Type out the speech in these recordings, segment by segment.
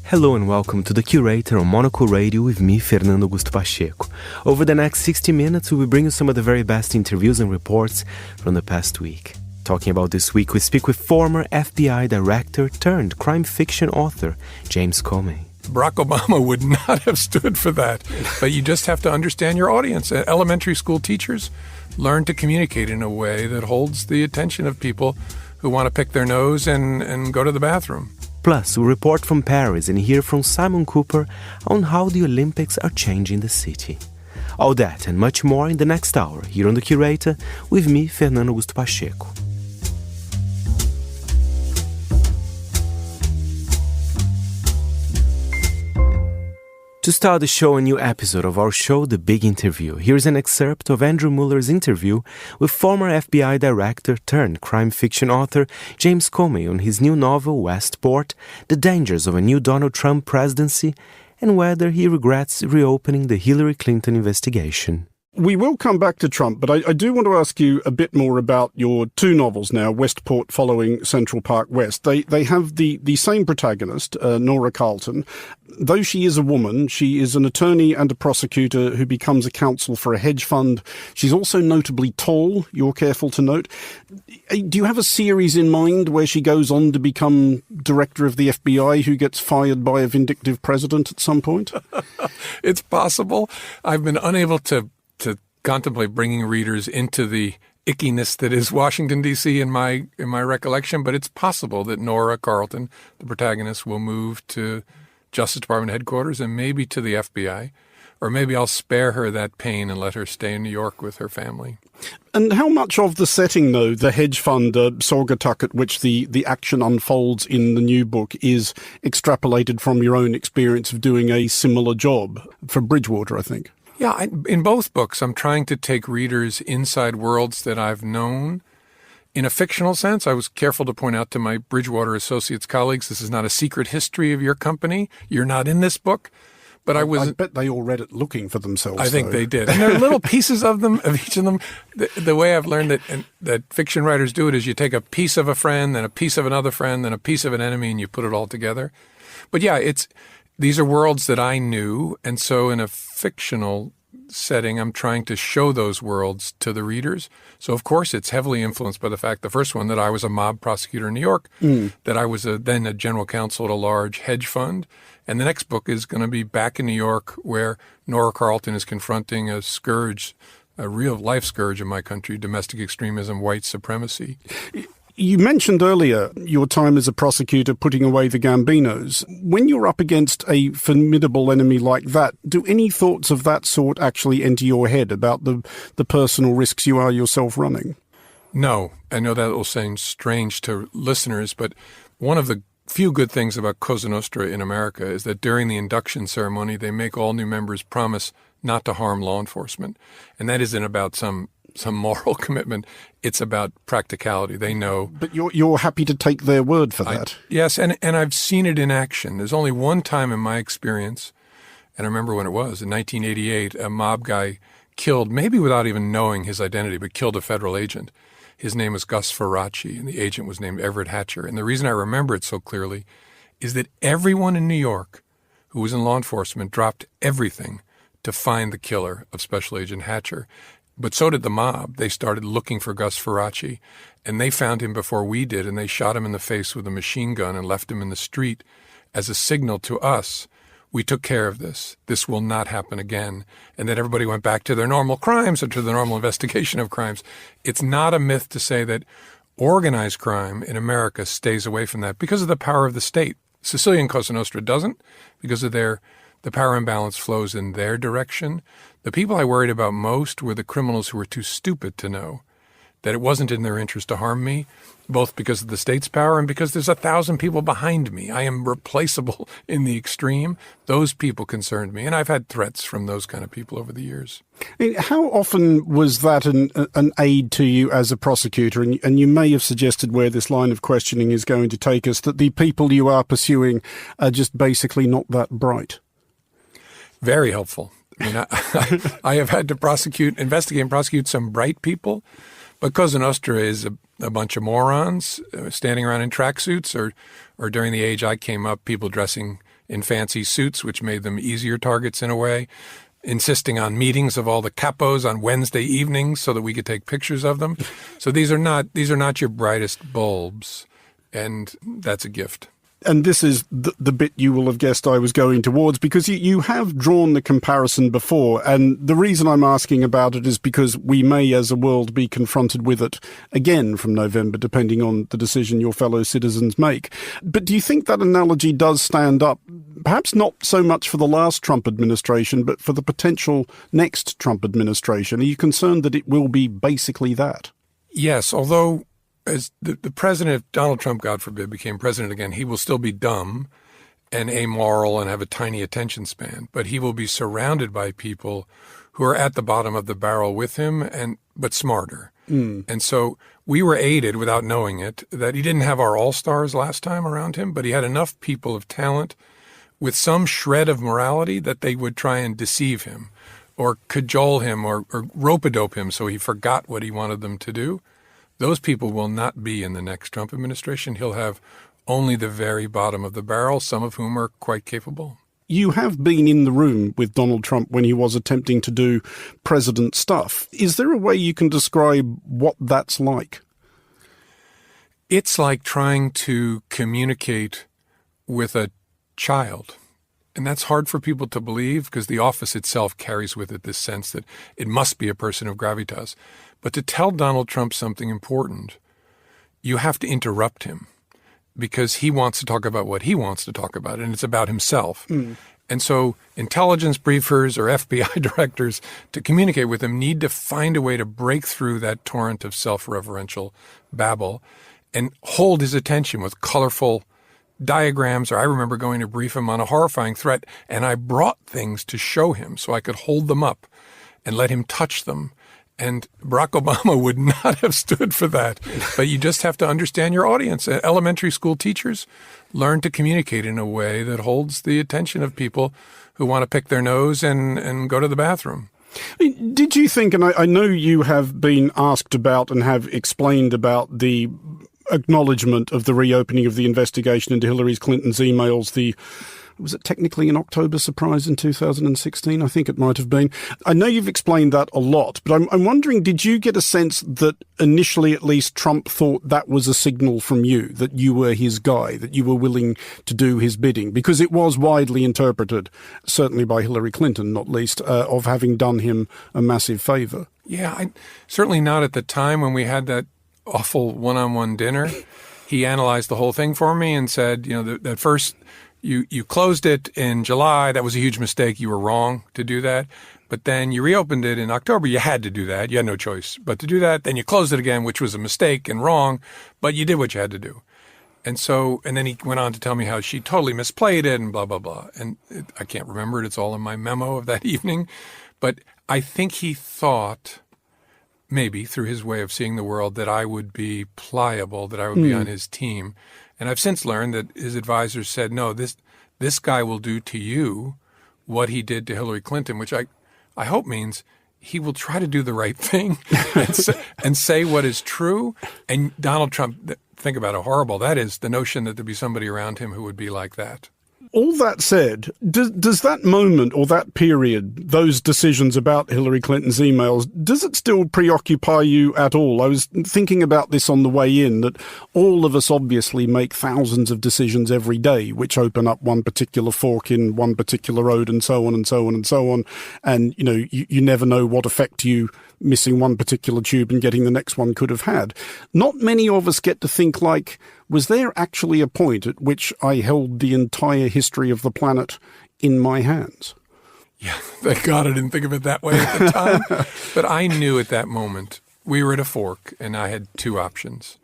Hello and welcome to the Curator on Monocle Radio with me, Fernando Augusto Pacheco. Over the next 60 minutes, we will bring you some of the very best interviews and reports from the past week. Talking about this week, we speak with former FBI director turned crime fiction author, James Comey. Barack Obama would not have stood for that, but you just have to understand your audience. Elementary school teachers learn to communicate in a way that holds the attention of people who want to pick their nose and go to the bathroom. Plus, we report from Paris and hear from Simon Cooper on how the Olympics are changing the city. All that and much more in the next hour here on The Curator with me, Fernando Augusto Pacheco. To start the show, a new episode of our show, The Big Interview. Here's an excerpt of Andrew Muller's interview with former FBI director turned crime fiction author James Comey on his new novel, Westport, The Dangers of a New Donald Trump Presidency, and whether he regrets reopening the Hillary Clinton investigation. We will come back to Trump, but I do want to ask you a bit more about your two novels now, Westport following Central Park West. They have the same protagonist, Nora Carlton. Though she is a woman, she is an attorney and a prosecutor who becomes a counsel for a hedge fund. She's also notably tall, you're careful to note. Do you have a series in mind where she goes on to become director of the FBI who gets fired by a vindictive president at some point? It's possible. I've been unable to contemplate bringing readers into the ickiness that is Washington, D.C. in my recollection, but it's possible that Nora Carlton, the protagonist, will move to Justice Department headquarters and maybe to the FBI, or maybe I'll spare her that pain and let her stay in New York with her family. And how much of the setting, though, the hedge fund, Saugatuck, at which the action unfolds in the new book, is extrapolated from your own experience of doing a similar job for Bridgewater, I think? Yeah, in both books, I'm trying to take readers inside worlds that I've known. In a fictional sense, I was careful to point out to my Bridgewater Associates colleagues, this is not a secret history of your company. You're not in this book. But I bet they all read it looking for themselves. I think they did. And there are little pieces of them, of each of them. The way I've learned that fiction writers do it is you take a piece of a friend, then a piece of another friend, then a piece of an enemy, and you put it all together. But yeah, these are worlds that I knew, and so in a fictional setting, I'm trying to show those worlds to the readers. So, of course, it's heavily influenced by the fact, the first one, that I was a mob prosecutor in New York, that I was then a general counsel at a large hedge fund. And the next book is going to be back in New York, where Nora Carlton is confronting a scourge, a real-life scourge in my country, domestic extremism, white supremacy. You mentioned earlier your time as a prosecutor putting away the Gambinos. When you're up against a formidable enemy like that, do any thoughts of that sort actually enter your head about the personal risks you are yourself running? No. I know that will sound strange to listeners, but one of the few good things about Cosa Nostra in America is that during the induction ceremony, they make all new members promise not to harm law enforcement. And that isn't about some moral commitment. It's about practicality. They know. But you're happy to take their word for that. Yes, and I've seen it in action. There's only one time in my experience, and I remember when it was, in 1988, a mob guy killed, maybe without even knowing his identity, but killed a federal agent. His name was Gus Ferracci, and the agent was named Everett Hatcher. And the reason I remember it so clearly is that everyone in New York who was in law enforcement dropped everything to find the killer of Special Agent Hatcher. But so did the mob. They started looking for Gus Ferracci, and they found him before we did, and they shot him in the face with a machine gun and left him in the street as a signal to us, we took care of this. This will not happen again. And then everybody went back to their normal crimes or to the normal investigation of crimes. It's not a myth to say that organized crime in America stays away from that because of the power of the state. Sicily and Cosa Nostra doesn't because of the power imbalance flows in their direction. The people I worried about most were the criminals who were too stupid to know that it wasn't in their interest to harm me, both because of the state's power and because there's 1,000 people behind me. I am replaceable in the extreme. Those people concerned me, and I've had threats from those kind of people over the years. How often was that an aid to you as a prosecutor? And you may have suggested where this line of questioning is going to take us, that the people you are pursuing are just basically not that bright. Very helpful. I mean, I have had to investigate and prosecute some bright people, but Cosa Nostra is a bunch of morons standing around in tracksuits, or during the age I came up, people dressing in fancy suits, which made them easier targets in a way, insisting on meetings of all the capos on Wednesday evenings so that we could take pictures of them. So these are not your brightest bulbs, and that's a gift. And this is the bit you will have guessed I was going towards, because you have drawn the comparison before. And the reason I'm asking about it is because we may, as a world, be confronted with it again from November, depending on the decision your fellow citizens make. But do you think that analogy does stand up, perhaps not so much for the last Trump administration, but for the potential next Trump administration? Are you concerned that it will be basically that? Yes, although as the president, if Donald Trump, God forbid, became president again, he will still be dumb and amoral and have a tiny attention span. But he will be surrounded by people who are at the bottom of the barrel with him, but smarter. And so we were aided, without knowing it, that he didn't have our all-stars last time around him, but he had enough people of talent with some shred of morality that they would try and deceive him or cajole him or rope-a-dope him so he forgot what he wanted them to do. Those people will not be in the next Trump administration. He'll have only the very bottom of the barrel, some of whom are quite capable. You have been in the room with Donald Trump when he was attempting to do president stuff. Is there a way you can describe what that's like? It's like trying to communicate with a child. And that's hard for people to believe because the office itself carries with it this sense that it must be a person of gravitas. But to tell Donald Trump something important, you have to interrupt him because he wants to talk about what he wants to talk about, and it's about himself. And so intelligence briefers or FBI directors, to communicate with him, need to find a way to break through that torrent of self-referential babble and hold his attention with colorful diagrams. Or I remember going to brief him on a horrifying threat, and I brought things to show him so I could hold them up and let him touch them. And Barack Obama would not have stood for that. But you just have to understand your audience. Elementary school teachers learn to communicate in a way that holds the attention of people who want to pick their nose and go to the bathroom. Did you think, and I know you have been asked about and have explained about the acknowledgement of the reopening of the investigation into Hillary Clinton's emails, was it technically an October surprise in 2016? I think it might have been. I know you've explained that a lot, but I'm wondering, did you get a sense that initially at least Trump thought that was a signal from you, that you were his guy, that you were willing to do his bidding? Because it was widely interpreted, certainly by Hillary Clinton not least, of having done him a massive favor. Yeah, certainly not at the time when we had that awful one-on-one dinner. He analyzed the whole thing for me and said, that first you closed it in July. That was a huge mistake. You were wrong to do that. But then you reopened it in October. You had to do that. You had no choice but to do that. Then you closed it again, which was a mistake and wrong, but you did what you had to do. And then he went on to tell me how she totally misplayed it and blah, blah, blah. And I can't remember it. It's all in my memo of that evening. But I think he thought, maybe through his way of seeing the world, that I would be pliable, that I would be on his team. And I've since learned that his advisors said, no, this guy will do to you what he did to Hillary Clinton, which I hope means he will try to do the right thing and say what is true. And Donald Trump, think about how horrible that is, the notion that there'd be somebody around him who would be like that. All that said, does that moment or that period, those decisions about Hillary Clinton's emails, does it still preoccupy you at all? I was thinking about this on the way in, that all of us obviously make thousands of decisions every day, which open up one particular fork in one particular road and so on and so on and so on. And, you never know what effect you missing one particular tube and getting the next one could have had. Not many of us get to think like, was there actually a point at which I held the entire history of the planet in my hands? Yeah, thank God I didn't think of it that way at the time. But I knew at that moment we were at a fork and I had two options.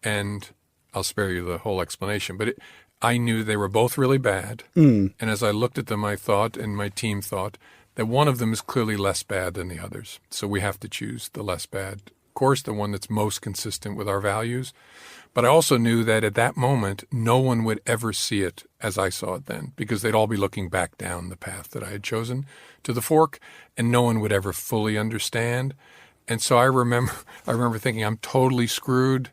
And I'll spare you the whole explanation, but I knew they were both really bad. And as I looked at them, I thought, and my team thought, that one of them is clearly less bad than the others. So we have to choose the less bad course, the one that's most consistent with our values. But I also knew that at that moment, no one would ever see it as I saw it then, because they'd all be looking back down the path that I had chosen to the fork, and no one would ever fully understand. And so I remember thinking, I'm totally screwed,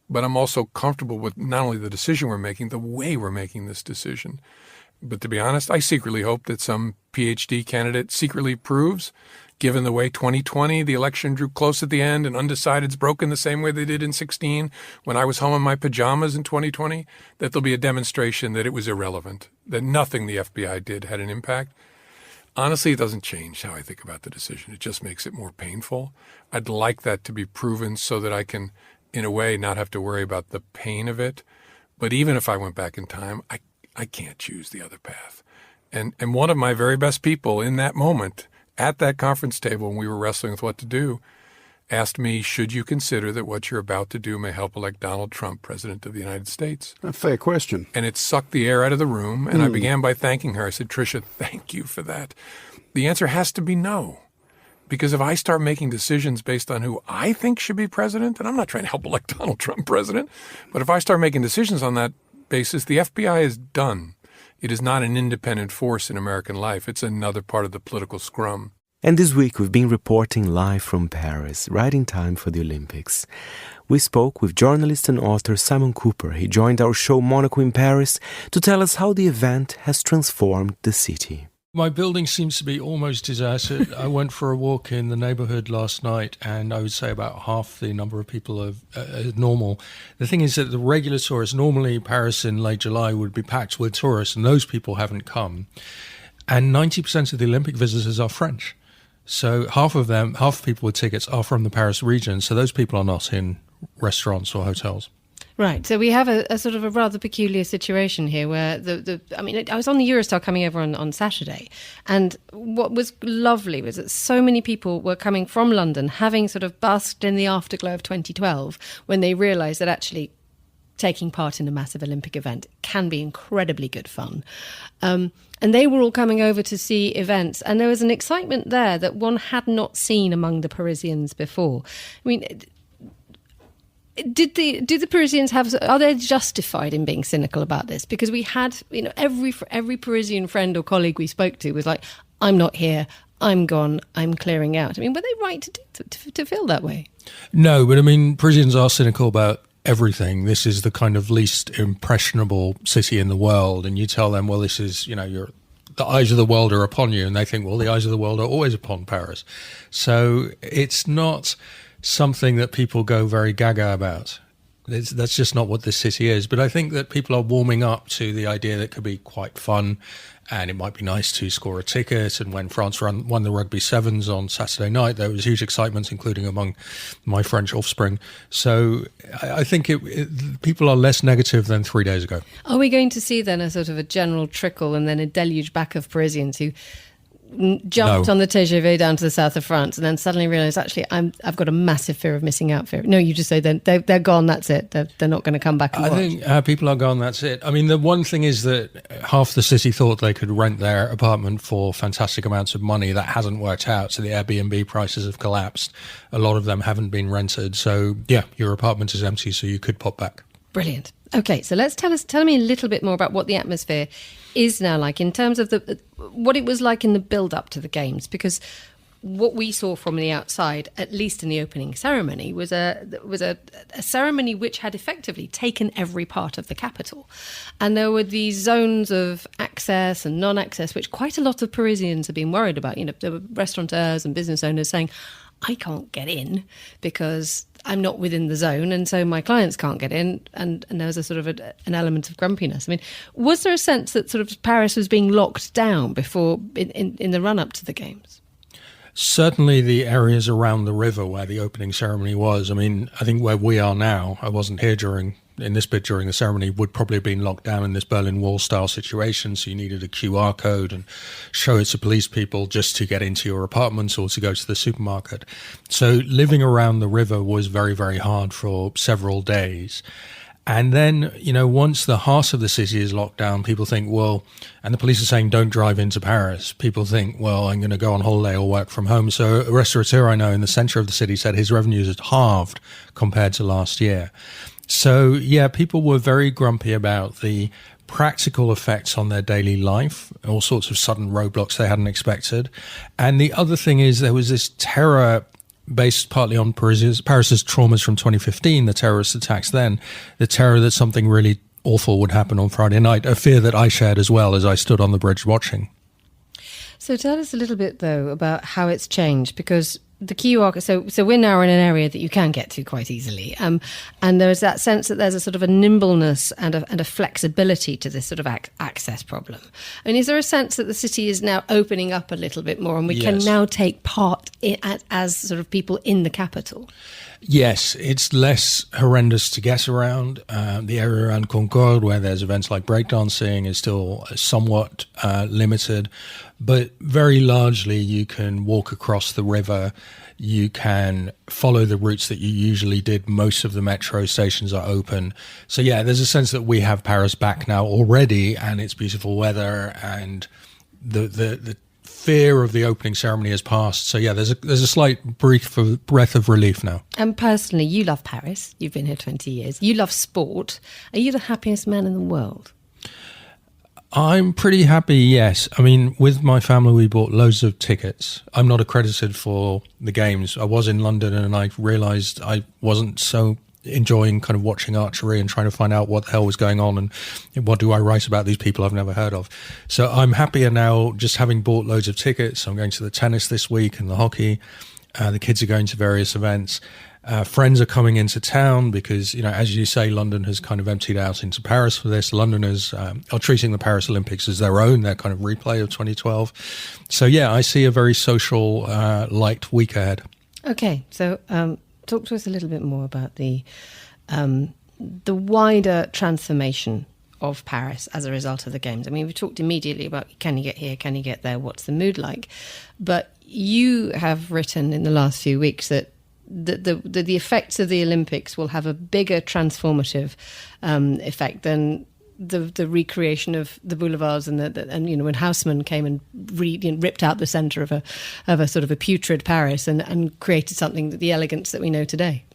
but I'm also comfortable with not only the decision we're making, the way we're making this decision. But to be honest, I secretly hope that some PhD candidate secretly proves, given the way 2020, the election drew close at the end and undecideds broke in the same way they did in 2016 when I was home in my pajamas in 2020, that there'll be a demonstration that it was irrelevant, that nothing the FBI did had an impact. Honestly, it doesn't change how I think about the decision. It just makes it more painful. I'd like that to be proven so that I can, in a way, not have to worry about the pain of it. But even if I went back in time, I can't choose the other path. And one of my very best people in that moment, at that conference table when we were wrestling with what to do, asked me, should you consider that what you're about to do may help elect Donald Trump president of the United States? A fair question. And it sucked the air out of the room, and I began by thanking her. I said, Tricia, thank you for that. The answer has to be no. Because if I start making decisions based on who I think should be president, and I'm not trying to help elect Donald Trump president, but if I start making decisions on that basis, the FBI is done. It is not an independent force in American life. It's another part of the political scrum. And this week we've been reporting live from Paris, right in time for the Olympics. We spoke with journalist and author Simon Cooper. He joined our show Monocle in Paris to tell us how the event has transformed the city. My building seems to be almost deserted. I went for a walk in the neighborhood last night, and I would say about half the number of people are normal. The thing is that the regular tourists, normally Paris in late July would be packed with tourists, and those people haven't come. And 90% of the Olympic visitors are French. So half the people with tickets are from the Paris region. So those people are not in restaurants or hotels. Right. So we have a sort of a rather peculiar situation here where I was on the Eurostar coming over on Saturday, and what was lovely was that so many people were coming from London, having sort of basked in the afterglow of 2012 when they realised that actually taking part in a massive Olympic event can be incredibly good fun. And they were all coming over to see events. And there was an excitement there that one had not seen among the Parisians before. I mean, do the Parisians are they justified in being cynical about this? Because we had, every Parisian friend or colleague we spoke to was like, I'm not here, I'm gone, I'm clearing out. I mean, were they right to feel that way? No, but I mean, Parisians are cynical about everything. This is the kind of least impressionable city in the world, and you tell them, well, this is, the eyes of the world are upon you, and they think, well, the eyes of the world are always upon Paris. So it's not something that people go very gaga about. That's just not what this city is. But I think that people are warming up to the idea that it could be quite fun, and it might be nice to score a ticket. And when France won the Rugby Sevens on Saturday night, there was huge excitement, including among my French offspring. So I think people are less negative than 3 days ago. Are we going to see then a sort of a general trickle and then a deluge back of Parisians who jumped on the TGV down to the south of France and then suddenly realised, actually, I've got a massive fear of missing out? No, you just say they're gone, that's it. They're not going to come back and watch. I think people are gone, that's it. I mean, the one thing is that half the city thought they could rent their apartment for fantastic amounts of money. That hasn't worked out, so the Airbnb prices have collapsed. A lot of them haven't been rented. So, yeah, your apartment is empty, so you could pop back. Brilliant. Okay, so tell me a little bit more about what the atmosphere is now like in terms of what it was like in the build-up to the Games, because what we saw from the outside, at least in the opening ceremony, was a ceremony which had effectively taken every part of the capital. And there were these zones of access and non-access, which quite a lot of Parisians have been worried about. There were restaurateurs and business owners saying, I can't get in because I'm not within the zone, and so my clients can't get in, and there was a sort of an element of grumpiness. I mean, was there a sense that sort of Paris was being locked down before in the run-up to the Games? Certainly the areas around the river where the opening ceremony was. I mean, I think where we are now, I wasn't here during the ceremony, would probably have been locked down in this Berlin Wall style situation. So you needed a QR code and show it to police people just to get into your apartment or to go to the supermarket. So living around the river was very, very hard for several days. And then, once the heart of the city is locked down, people think, well, and the police are saying, don't drive into Paris. People think, well, I'm going to go on holiday or work from home. So a restaurateur I know in the center of the city said his revenues had halved compared to last year. So, yeah, people were very grumpy about the practical effects on their daily life, all sorts of sudden roadblocks they hadn't expected. And the other thing is there was this terror based partly on Paris's traumas from 2015, the terrorist attacks then, the terror that something really awful would happen on Friday night, a fear that I shared as well as I stood on the bridge watching. So tell us a little bit, though, about how it's changed, because the QR, so we're now in an area that you can get to quite easily. And there's that sense that there's a sort of a nimbleness and a flexibility to this sort of access problem. I mean, is there a sense that the city is now opening up a little bit more and we can now take part as sort of people in the capital? Yes, it's less horrendous to get around. The area around Concorde, where there's events like breakdancing, is still somewhat limited. But very largely, you can walk across the river. You can follow the routes that you usually did. Most of the metro stations are open. So, yeah, there's a sense that we have Paris back now already, and it's beautiful weather, and the fear of the opening ceremony has passed. So, yeah, there's a slight breath of relief now. And personally, you love Paris. You've been here 20 years. You love sport. Are you the happiest man in the world? I'm pretty happy, yes. I mean, with my family, we bought loads of tickets. I'm not accredited for the games. I was in London and I realised I wasn't so enjoying kind of watching archery and trying to find out what the hell was going on and what do I write about these people I've never heard of. So I'm happier now just having bought loads of tickets. I'm going to the tennis this week and the hockey. The kids are going to various events. Friends are coming into town because, you know, as you say, London has kind of emptied out into Paris for this. Londoners are treating the Paris Olympics as their own, their kind of replay of 2012. So, yeah, I see a very social, light week ahead. Okay, so talk to us a little bit more about the wider transformation of Paris as a result of the Games. I mean, we talked immediately about can you get here, can you get there, what's the mood like? But you have written in the last few weeks that the effects of the Olympics will have a bigger transformative effect than the recreation of the boulevards and you know, when Haussmann came and ripped out the centre of a sort of a putrid Paris and created something the elegance that we know today.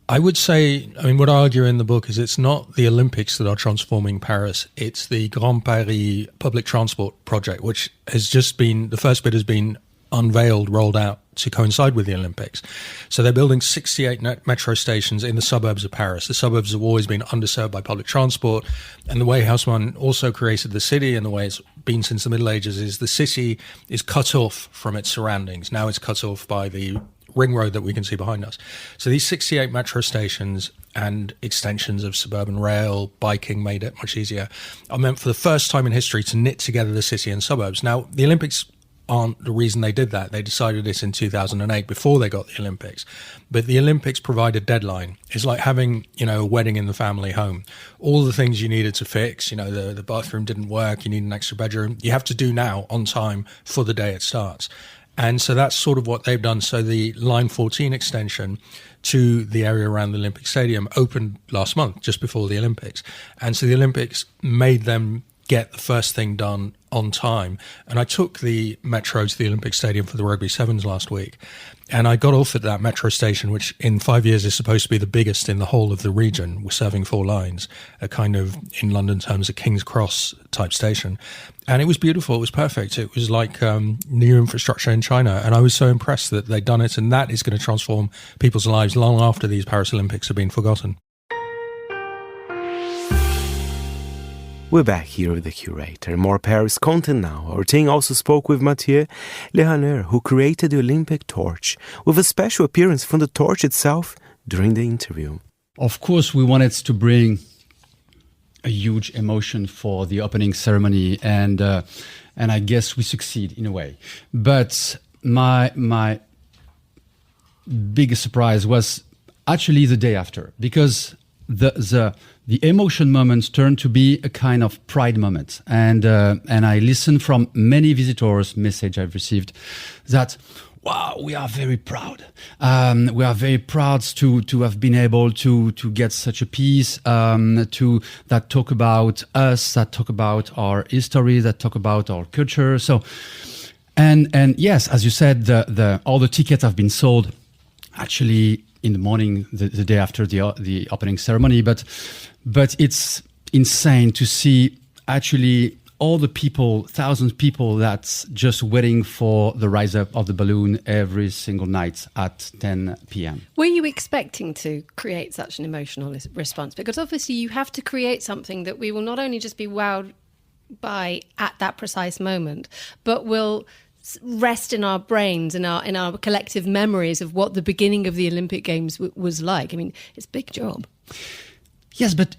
I would say, I mean, what I argue in the book is it's not the Olympics that are transforming Paris. It's the Grand Paris public transport project, which has just been, the first bit has been unveiled, rolled out to coincide with the Olympics. So they're building 68 metro stations in the suburbs of Paris. The suburbs have always been underserved by public transport. And the way Haussmann also created the city and the way it's been since the Middle Ages is the city is cut off from its surroundings. Now it's cut off by the ring road that we can see behind us. So these 68 metro stations and extensions of suburban rail, biking made it much easier, are meant for the first time in history to knit together the city and suburbs. Now, the Olympics aren't the reason they did that. They decided this in 2008 before they got the Olympics. But the Olympics provide a deadline. It's like having, you know, a wedding in the family home. All the things you needed to fix, you know, the bathroom didn't work, you need an extra bedroom, you have to do now on time for the day it starts. And so that's sort of what they've done. So the Line 14 extension to the area around the Olympic Stadium opened last month, just before the Olympics. And so the Olympics made them get the first thing done on time. And I took the metro to the Olympic Stadium for the Rugby Sevens last week. And I got off at that metro station, which in 5 years is supposed to be the biggest in the whole of the region. We're serving 4 lines, a kind of, in London terms, a King's Cross type station. And it was beautiful. It was perfect. It was like new infrastructure in China. And I was so impressed that they'd done it. And that is going to transform people's lives long after these Paris Olympics have been forgotten. We're back here with the Curator. More Paris content now. Our team also spoke with Mathieu Lehaneur, who created the Olympic torch, with a special appearance from the torch itself during the interview. Of course, we wanted to bring a huge emotion for the opening ceremony, and I guess we succeed in a way. But my biggest surprise was actually the day after, because the emotion moments turned to be a kind of pride moment. And I listened from many visitors' message I've received that, wow, we are very proud. We are very proud to have been able to get such a piece that talk about us, that talk about our history, that talk about our culture. So, and yes, as you said, all the tickets have been sold actually in the morning, the day after the opening ceremony, but it's insane to see actually all the people, thousands of people that's just waiting for the rise up of the balloon every single night at 10 p.m. Were you expecting to create such an emotional response? Because obviously you have to create something that we will not only just be wowed by at that precise moment, but will rest in our brains, in our collective memories of what the beginning of the Olympic Games was like. I mean, it's a big job. Yes, but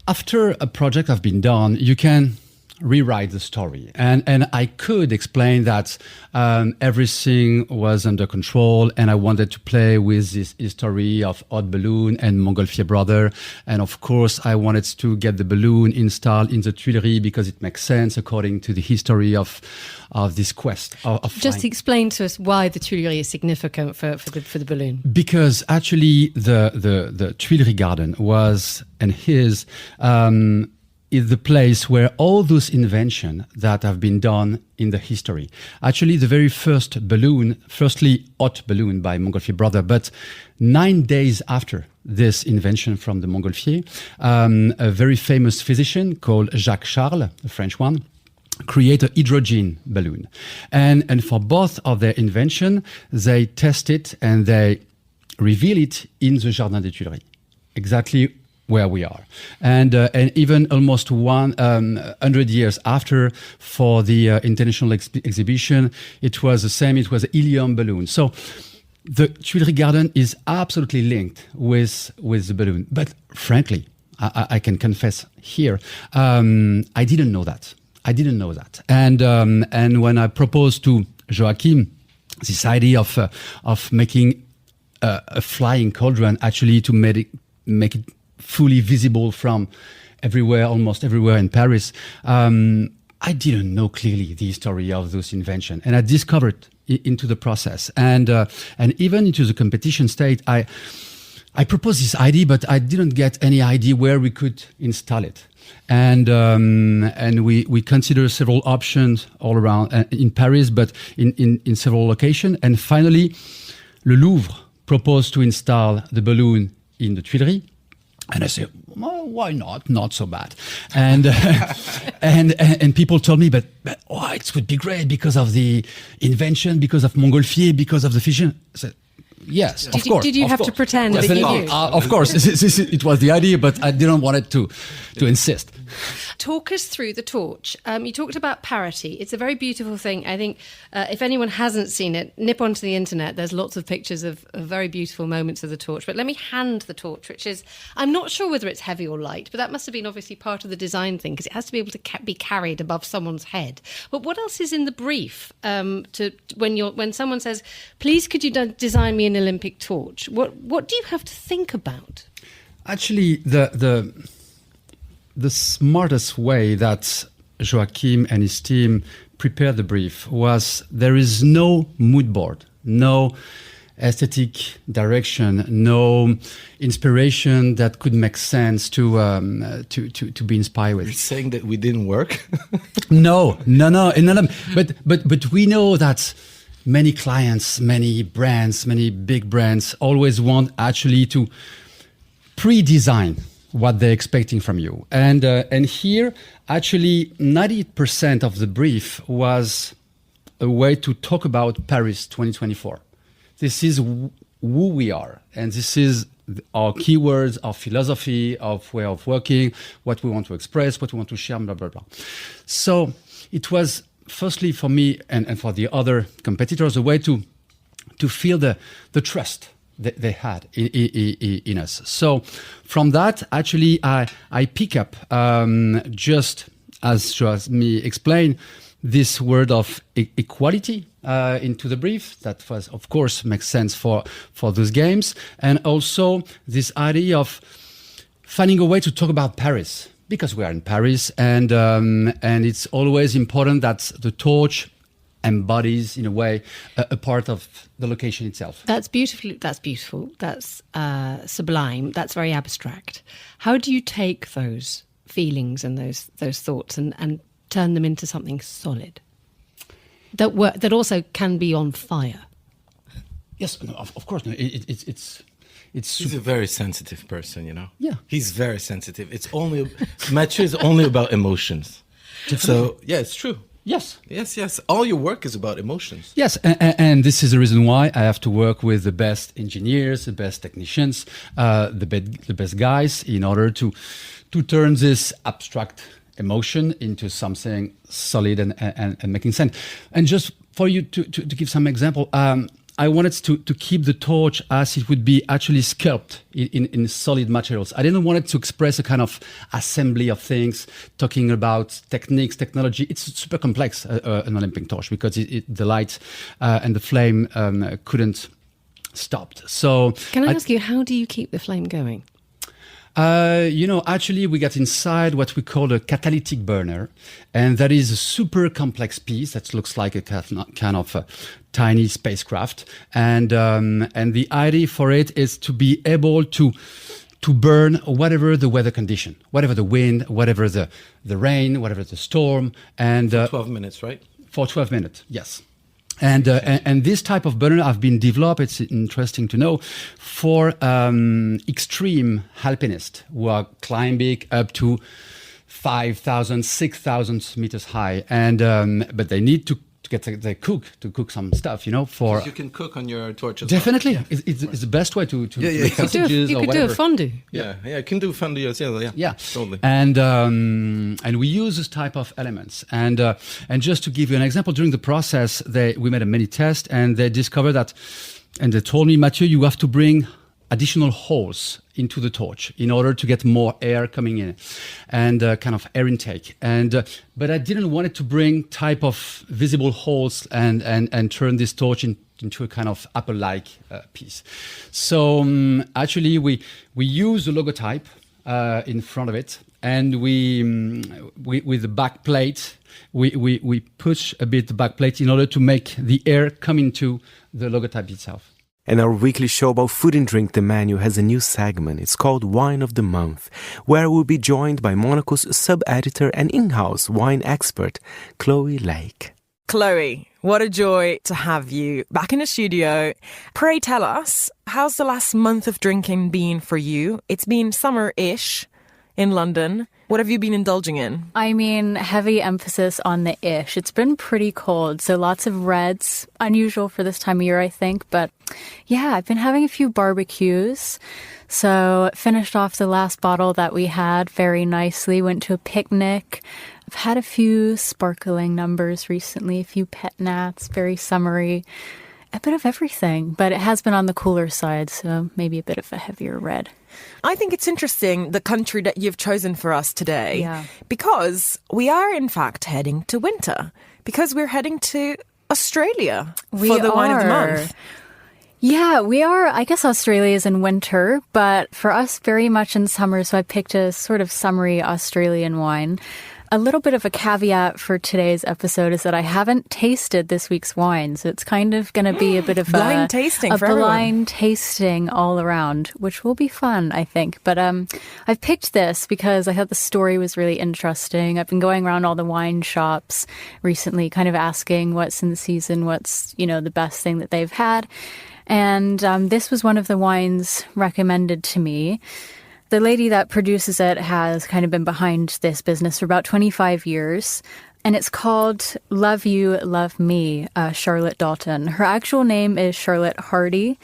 after a project has been done, you can rewrite the story. And I could explain that everything was under control, and I wanted to play with this history of Haute Balloon and Montgolfier brother. And of course, I wanted to get the balloon installed in the Tuileries because it makes sense according to the history of this quest of Just flying. explain to us why the Tuileries is significant for the balloon. Because actually the Tuileries Garden was and is the place where all those inventions that have been done in the history. Actually, the very first balloon, firstly Haute Balloon by Montgolfier brother, but 9 days after this invention from the Montgolfier, a very famous physician called Jacques Charles, a French one, create a hydrogen balloon. And for both of their invention, they test it and they reveal it in the Jardin des Tuileries, exactly where we are. And even almost 100 years after, for the international exhibition, it was the same, it was a helium balloon. So the Tuileries Garden is absolutely linked with the balloon. But frankly, I can confess here, I didn't know that. And when I proposed to Joachim this idea of making a flying cauldron, actually to make it fully visible from everywhere, almost everywhere in Paris, I didn't know clearly the history of those inventions, and I discovered into the process, and even into the competition state. I proposed this idea, but I didn't get any idea where we could install it. And we consider several options all around in Paris, but in several locations. And finally, Le Louvre proposed to install the balloon in the Tuileries. And I said, well, why not? Not so bad. And and people told me, but it would be great because of the invention, because of Montgolfier, because of the fission. I said, yes, of course. Did you have to pretend that you knew? Of course, it was the idea, but I didn't want it to insist. Talk us through the torch. You talked about parity. It's a very beautiful thing. I think if anyone hasn't seen it, nip onto the internet. There's lots of pictures of very beautiful moments of the torch. But let me hand the torch, which is, I'm not sure whether it's heavy or light, but that must have been obviously part of the design thing, because it has to be able to be carried above someone's head. But what else is in the brief when someone says, please could you design me an Olympic torch? What do you have to think about? Actually, the smartest way that Joachim and his team prepared the brief was there is no mood board, no aesthetic direction, no inspiration that could make sense to be inspired with. You're saying that we didn't work? No. But we know that many clients, many brands, many big brands always want actually to pre-design what they're expecting from you. And here, actually, 90% of the brief was a way to talk about Paris 2024. This is who we are, and this is our keywords, our philosophy, of way of working, what we want to express, what we want to share, blah, blah, blah. So it was, firstly, for me and for the other competitors, a way to feel the trust they had in us. So from that, actually, I pick up, just as me explained, this word of equality into the brief. That was, of course, makes sense for those games. And also this idea of finding a way to talk about Paris, because we are in Paris, and it's always important that the torch embodies, in a way, a part of the location itself. That's beautiful. That's sublime. That's very abstract. How do you take those feelings and those thoughts and turn them into something solid that also can be on fire? Yes, no, of course. No, it's He's a very sensitive person, you know? Yeah. He's very sensitive. Mathieu is only about emotions. So, yeah, it's true. Yes. Yes. All your work is about emotions. Yes, and this is the reason why I have to work with the best engineers, the best technicians, the best guys in order to turn this abstract emotion into something solid and making sense. And just for you to give some example, I wanted to keep the torch as it would be actually sculpted in solid materials. I didn't want it to express a kind of assembly of things, talking about techniques, technology. It's super complex, an Olympic torch, because the light and the flame couldn't stop. So, can I ask you, how do you keep the flame going? Actually, we got inside what we call a catalytic burner, and that is a super complex piece that looks like a kind of a tiny spacecraft. And the idea for it is to be able to burn whatever the weather condition, whatever the wind, whatever the rain, whatever the storm, and for 12 minutes, right? For 12 minutes, yes. And this type of burner have been developed, it's interesting to know, for extreme alpinists who are climbing up to 5,000, 6,000 meters high. But they need to cook some stuff, for... You can cook on your torch as Definitely. well. It's the best way to You make sausages or could do whatever. a fondue. Yeah, you can do fondue as well, Yeah, totally. And we use this type of elements. And just to give you an example, during the process, we made a mini test, and they discovered that, and they told me, Mathieu, you have to bring additional holes into the torch in order to get more air coming in, and kind of air intake. But I didn't want it to bring type of visible holes and turn this torch into a kind of apple-like piece. So actually, we use the logotype in front of it, and we with the back plate, we push a bit the back plate in order to make the air come into the logotype itself. And our weekly show about food and drink, The Menu, has a new segment. It's called Wine of the Month, where we'll be joined by Monocle's sub-editor and in-house wine expert, Chloe Lake. Chloe, what a joy to have you back in the studio. Pray tell us, how's the last month of drinking been for you? It's been summer-ish in London. What have you been indulging in? I mean, heavy emphasis on the ish. It's been pretty cold, so lots of reds. Unusual for this time of year, I think. But yeah, I've been having a few barbecues. So finished off the last bottle that we had very nicely. Went to a picnic. I've had a few sparkling numbers recently, a few pet nats, very summery. A bit of everything, but it has been on the cooler side, so maybe a bit of a heavier red. I think it's interesting, the country that you've chosen for us today, because we are in fact heading to winter, because we're heading to Australia for the Wine of the Month. Yeah, we are. I guess Australia is in winter, but for us very much in summer, so I picked a sort of summery Australian wine. A little bit of a caveat for today's episode is that I haven't tasted this week's wine, so it's kind of going to be a bit of blind tasting for everyone. Blind tasting all around, which will be fun, I think. But I've picked this because I thought the story was really interesting. I've been going around all the wine shops recently, kind of asking what's in the season, what's, the best thing that they've had. And this was one of the wines recommended to me. The lady that produces it has kind of been behind this business for about 25 years. And it's called Love You, Love Me, Charlotte Dalton. Her actual name is Charlotte Hardy.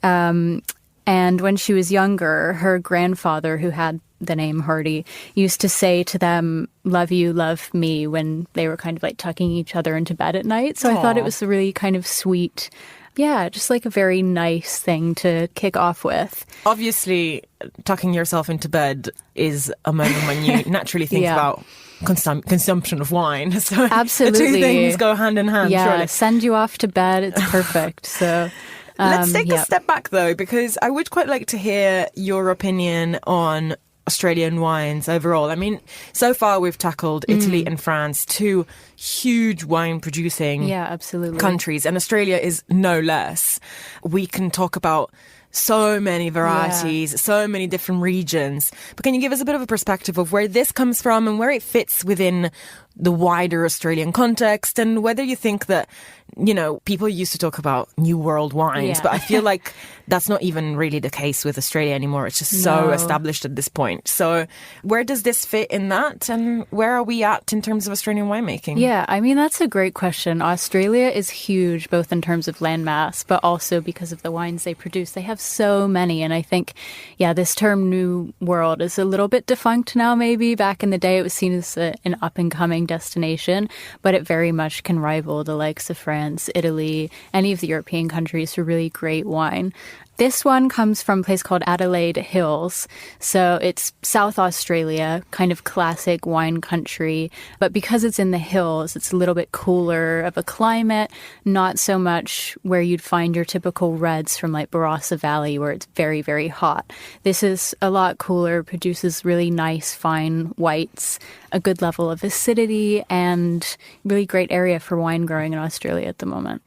And when she was younger, her grandfather, who had the name Hardy, used to say to them, love you, love me, when they were kind of like tucking each other into bed at night. So I thought it was a really kind of sweet, just like a very nice thing to kick off with. Obviously, tucking yourself into bed is a moment when you naturally think about consumption of wine. So absolutely, the two things go hand in hand. Yeah, surely. Send you off to bed. It's perfect. So let's take a step back though, because I would quite like to hear your opinion on Australian wines overall. I mean, so far we've tackled Italy and France, two huge wine producing absolutely. countries, and Australia is no less. We can talk about so many varieties, so many different regions. But can you give us a bit of a perspective of where this comes from and where it fits within the wider Australian context, and whether you think that, you know, people used to talk about New World wines, but I feel like that's not even really the case with Australia anymore. It's just so established at this point. So where does this fit in that, and where are we at in terms of Australian winemaking? Yeah, I mean, that's a great question. Australia is huge, both in terms of land mass, but also because of the wines they produce. They have so many. And I think, this term New World is a little bit defunct now, maybe. Back in the day, it was seen as an up-and-coming destination, but it very much can rival the likes of France, Italy, any of the European countries for really great wine. This one comes from a place called Adelaide Hills. So it's South Australia, kind of classic wine country. But because it's in the hills, it's a little bit cooler of a climate, not so much where you'd find your typical reds from like Barossa Valley, where it's very, very hot. This is a lot cooler, produces really nice, fine whites, a good level of acidity, and really great area for wine growing in Australia at the moment.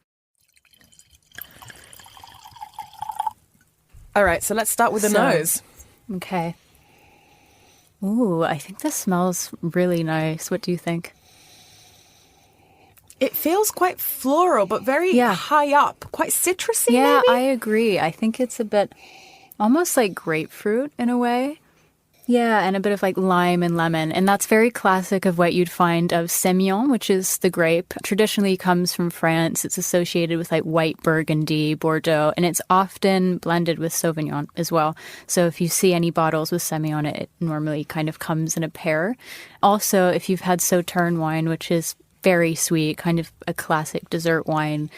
All right, so let's start with the nose. Okay. Ooh, I think this smells really nice. What do you think? It feels quite floral, but very high up, quite citrusy, Yeah, maybe? I agree. I think it's a bit almost like grapefruit in a way. Yeah, and a bit of like lime and lemon. And that's very classic of what you'd find of Semillon, which is the grape. Traditionally comes from France. It's associated with like white Burgundy, Bordeaux, and it's often blended with Sauvignon as well. So if you see any bottles with Semillon, it normally kind of comes in a pair. Also, if you've had Sauterne wine, which is very sweet, kind of a classic dessert wine,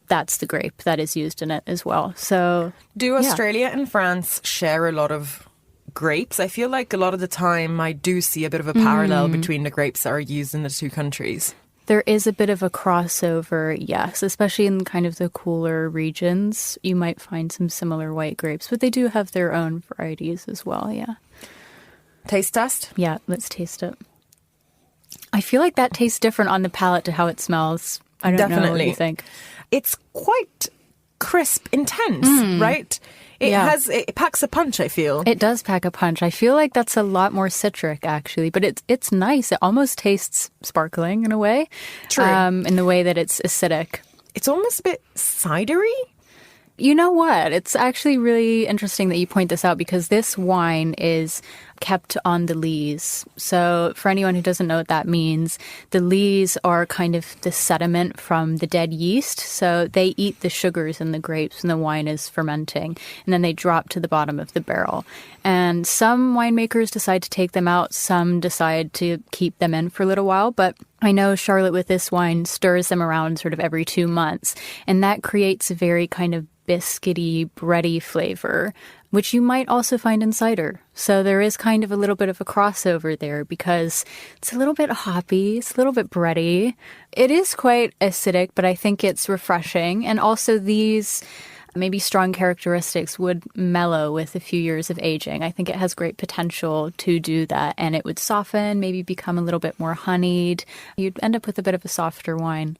that's the grape that is used in it as well. So do Australia and France share a lot of grapes? I feel like a lot of the time I do see a bit of a parallel between the grapes that are used in the two countries. There is a bit of a crossover, yes, especially in kind of the cooler regions. You might find some similar white grapes, but they do have their own varieties as well, yeah. Taste test? Yeah, let's taste it. I feel like that tastes different on the palate to how it smells. I don't know what you think. It's quite crisp, intense, right? It packs a punch, I feel. It does pack a punch. I feel like that's a lot more citric, actually, but it's nice. It almost tastes sparkling in a way. True. In the way that it's acidic. It's almost a bit cidery. You know what? It's actually really interesting that you point this out, because this wine is kept on the lees. So for anyone who doesn't know what that means, the lees are kind of the sediment from the dead yeast. So they eat the sugars in the grapes when the wine is fermenting, and then they drop to the bottom of the barrel. And some winemakers decide to take them out. Some decide to keep them in for a little while. But I know Charlotte with this wine stirs them around sort of every 2 months. And that creates a very kind of biscuity, bready flavor, which you might also find in cider. So there is kind of a little bit of a crossover there, because it's a little bit hoppy, it's a little bit bready. It is quite acidic, but I think it's refreshing. And also these maybe strong characteristics would mellow with a few years of aging. I think it has great potential to do that, and it would soften, maybe become a little bit more honeyed. You'd end up with a bit of a softer wine.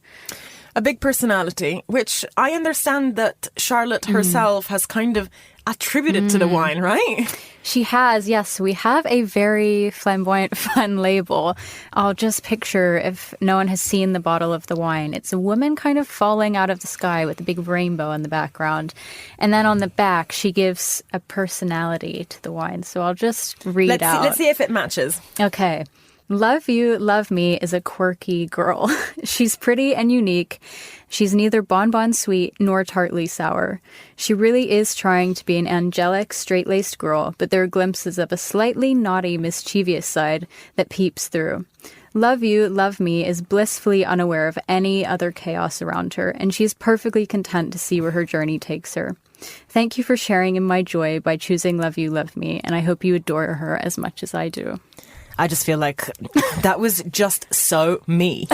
A big personality, which I understand that Charlotte herself has kind of attributed to the wine, right? She has, yes. We have a very flamboyant, fun label. I'll just picture, if no one has seen the bottle of the wine, it's a woman kind of falling out of the sky with a big rainbow in the background. And then on the back, she gives a personality to the wine. So I'll just read out. Let's see if it matches. Okay. Love You, Love Me is a quirky girl. She's pretty and unique. She's neither bonbon sweet nor tartly sour. She really is trying to be an angelic, straight-laced girl, but there are glimpses of a slightly naughty, mischievous side that peeps through. Love You, Love Me is blissfully unaware of any other chaos around her, and she's perfectly content to see where her journey takes her. Thank you for sharing in my joy by choosing Love You, Love Me, and I hope you adore her as much as I do. I just feel like that was just so me.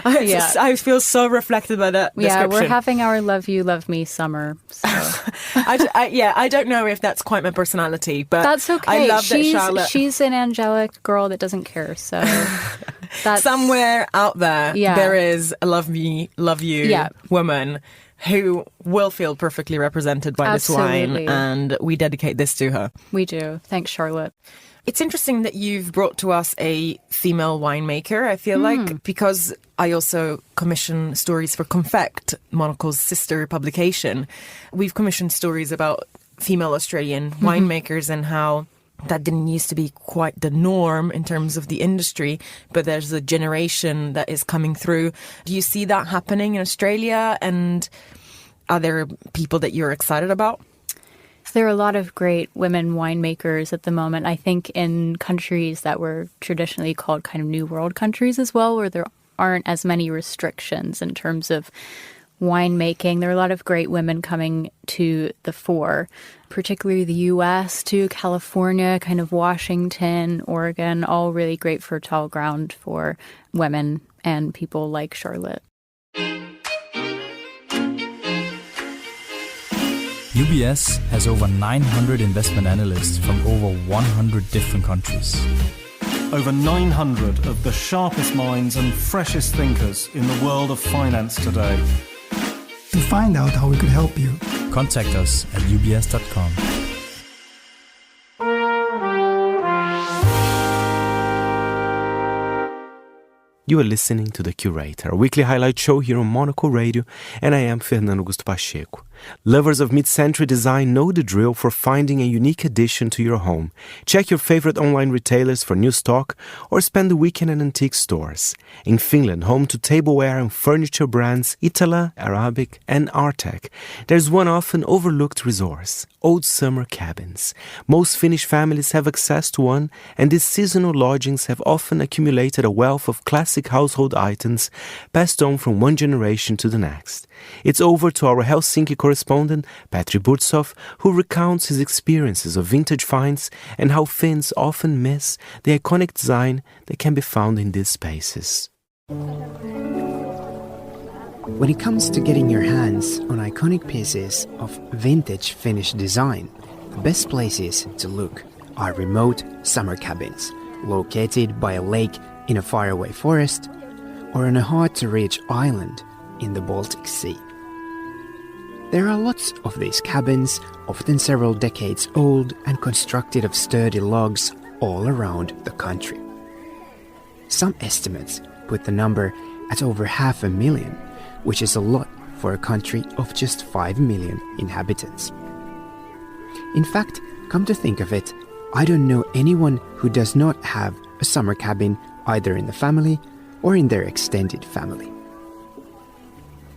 I feel so reflected by that description. Yeah, we're having our Love You, Love Me summer. So. I don't know if that's quite my personality, but that's okay. I love that Charlotte. She's an angelic girl that doesn't care. So that's, somewhere out there, there is a Love Me, Love You woman who will feel perfectly represented by Absolutely. this wine, and we dedicate this to her. We do. Thanks, Charlotte. It's interesting that you've brought to us a female winemaker, I feel like, because I also commission stories for Confect, Monocle's sister publication. We've commissioned stories about female Australian winemakers and how that didn't used to be quite the norm in terms of the industry, but there's a generation that is coming through. Do you see that happening in Australia? And are there people that you're excited about? There are a lot of great women winemakers at the moment. I think in countries that were traditionally called kind of New World countries as well, where there aren't as many restrictions in terms of winemaking. There are a lot of great women coming to the fore, particularly the US to California, kind of Washington, Oregon, all really great fertile ground for women and people like Charlotte. UBS has over 900 investment analysts from over 100 different countries. Over 900 of the sharpest minds and freshest thinkers in the world of finance today. To find out how we could help you, contact us at ubs.com. You are listening to The Curator, a weekly highlight show here on Monocle Radio, and I am Fernando Augusto Pacheco. Lovers of mid-century design know the drill for finding a unique addition to your home. Check your favorite online retailers for new stock or spend the weekend in antique stores. In Finland, home to tableware and furniture brands Iittala, Arabic and Artek, there's one often overlooked resource, old summer cabins. Most Finnish families have access to one, and these seasonal lodgings have often accumulated a wealth of classic household items passed on from one generation to the next. It's over to our Helsinki correspondent, Petri Burtsov, who recounts his experiences of vintage finds and how Finns often miss the iconic design that can be found in these spaces. When it comes to getting your hands on iconic pieces of vintage Finnish design, the best places to look are remote summer cabins located by a lake in a faraway forest or on a hard-to-reach island in the Baltic Sea. There are lots of these cabins, often several decades old and constructed of sturdy logs all around the country. Some estimates put the number at over 500,000, which is a lot for a country of just 5 million inhabitants. In fact, come to think of it, I don't know anyone who does not have a summer cabin either in the family or in their extended family.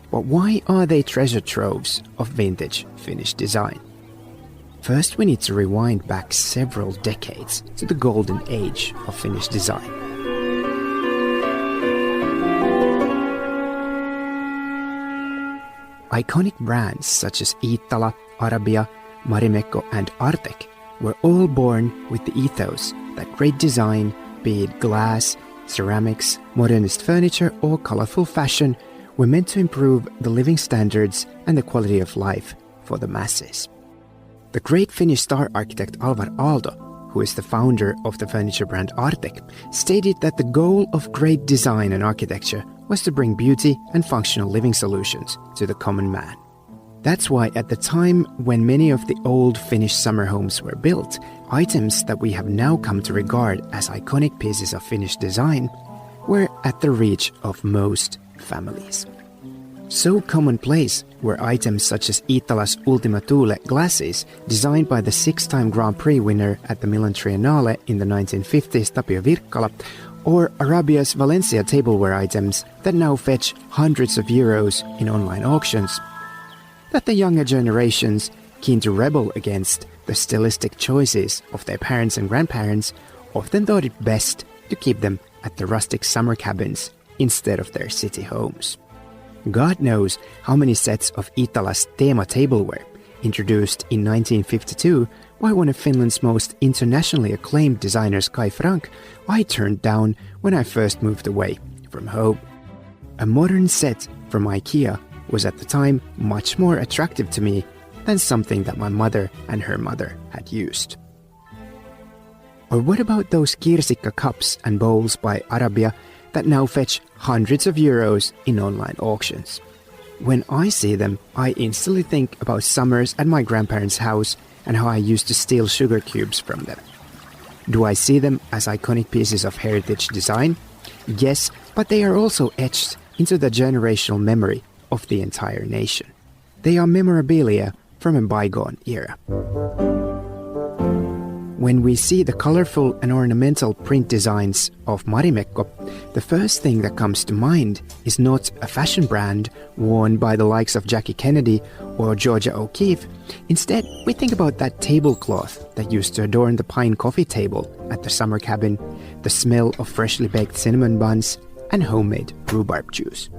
But why are they treasure troves of vintage Finnish design? First, we need to rewind back several decades to the golden age of Finnish design. Iconic brands such as Iittala, Arabia, Marimekko and Artek were all born with the ethos that great design, be it glass, ceramics, modernist furniture or colorful fashion, were meant to improve the living standards and the quality of life for the masses. The great Finnish star architect Alvar Aalto, who is the founder of the furniture brand Artek, stated that the goal of great design and architecture was to bring beauty and functional living solutions to the common man. That's why at the time when many of the old Finnish summer homes were built, items that we have now come to regard as iconic pieces of Finnish design were at the reach of most families. So commonplace were items such as Iittala's Ultima Thule glasses, designed by the 6-time Grand Prix winner at the Milan Triennale in the 1950s, Tapio Virkkala, or Arabia's Valencia tableware items that now fetch hundreds of euros in online auctions, that the younger generations, keen to rebel against the stylistic choices of their parents and grandparents, often thought it best to keep them at the rustic summer cabins instead of their city homes. God knows how many sets of Iittala's Teema tableware, introduced in 1952 by one of Finland's most internationally acclaimed designers Kai Frank, I turned down when I first moved away from home. A modern set from IKEA was at the time much more attractive to me than something that my mother and her mother had used. Or what about those kirsikka cups and bowls by Arabia that now fetch hundreds of euros in online auctions? When I see them, I instantly think about summers at my grandparents' house and how I used to steal sugar cubes from them. Do I see them as iconic pieces of heritage design? Yes, but they are also etched into the generational memory of the entire nation. They are memorabilia from a bygone era. When we see the colorful and ornamental print designs of Marimekko, the first thing that comes to mind is not a fashion brand worn by the likes of Jackie Kennedy or Georgia O'Keeffe. Instead, we think about that tablecloth that used to adorn the pine coffee table at the summer cabin, the smell of freshly baked cinnamon buns, and homemade rhubarb juice.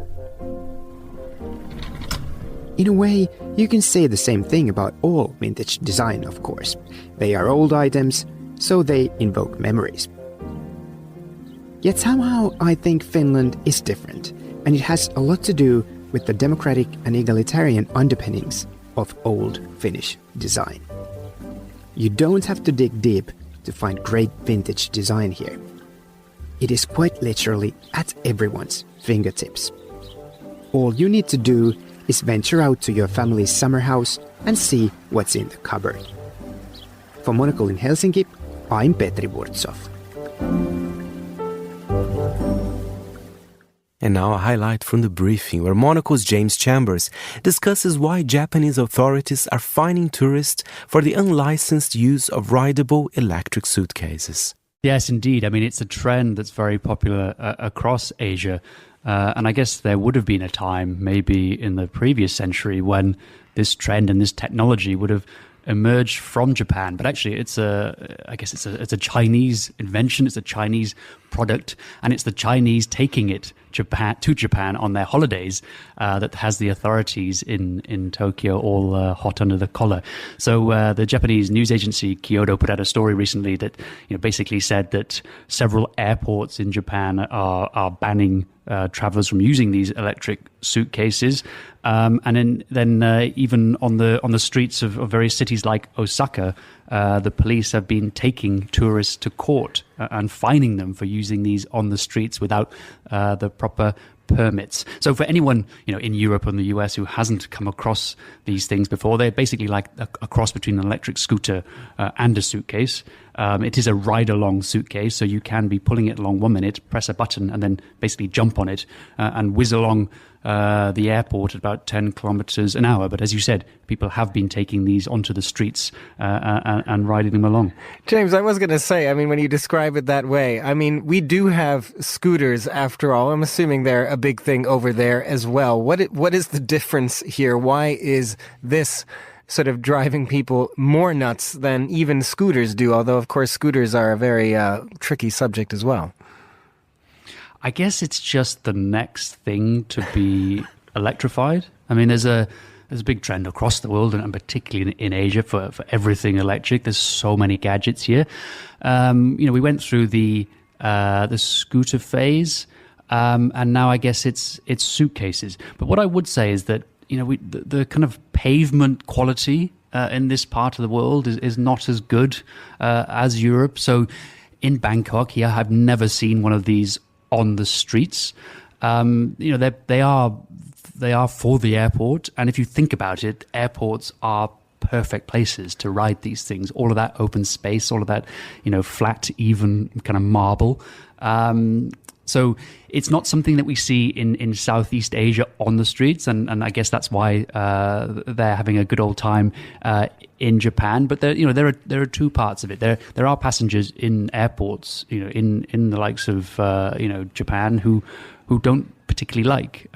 In a way, you can say the same thing about all vintage design, of course. They are old items, so they invoke memories. Yet somehow I think Finland is different, and it has a lot to do with the democratic and egalitarian underpinnings of old Finnish design. You don't have to dig deep to find great vintage design here. It is quite literally at everyone's fingertips. All you need to do is venture out to your family's summer house and see what's in the cupboard. For Monocle in Helsinki, I'm Petri Burtsov. And now a highlight from the briefing where Monocle's James Chambers discusses why Japanese authorities are fining tourists for the unlicensed use of rideable electric suitcases. Yes, indeed. I mean, it's a trend that's very popular across Asia. And I guess there would have been a time, maybe in the previous century, when this trend and this technology would have emerged from Japan. But actually, it's a Chinese invention. It's a Chinese product, and it's the Chinese taking it to Japan on their holidays that has the authorities in Tokyo all hot under the collar. So the Japanese news agency Kyoto put out a story recently that basically said that several airports in Japan are banning travelers from using these electric suitcases, and then even on the streets of various cities like Osaka, the police have been taking tourists to court and fining them for using these on the streets without the proper permits. So for anyone in Europe and the US who hasn't come across these things before, they're basically like a cross between an electric scooter and a suitcase. It is a ride-along suitcase, so you can be pulling it along 1 minute, press a button, and then basically jump on it and whiz along the airport at about 10 kilometers an hour. But as you said, people have been taking these onto the streets and riding them along. James, I was going to say, I mean, when you describe it that way, I mean, we do have scooters after all. I'm assuming they're a big thing over there as well. What is the difference here? Why is this sort of driving people more nuts than even scooters do? Although, of course, scooters are a very tricky subject as well. I guess it's just the next thing to be electrified. I mean, there's a big trend across the world, and particularly in Asia, for everything electric. There's so many gadgets here. We went through the scooter phase, and now I guess it's suitcases. But what I would say is that the kind of pavement quality in this part of the world is not as good as Europe. So in Bangkok here, I've never seen one of these on the streets. They are for the airport, and if you think about it, airports are perfect places to ride these things. All of that open space, all of that flat, even kind of marble. So it's not something that we see in Southeast Asia on the streets, and I guess that's why they're having a good old time in Japan. But there are two parts of it. There are passengers in airports, in the likes of Japan who don't particularly like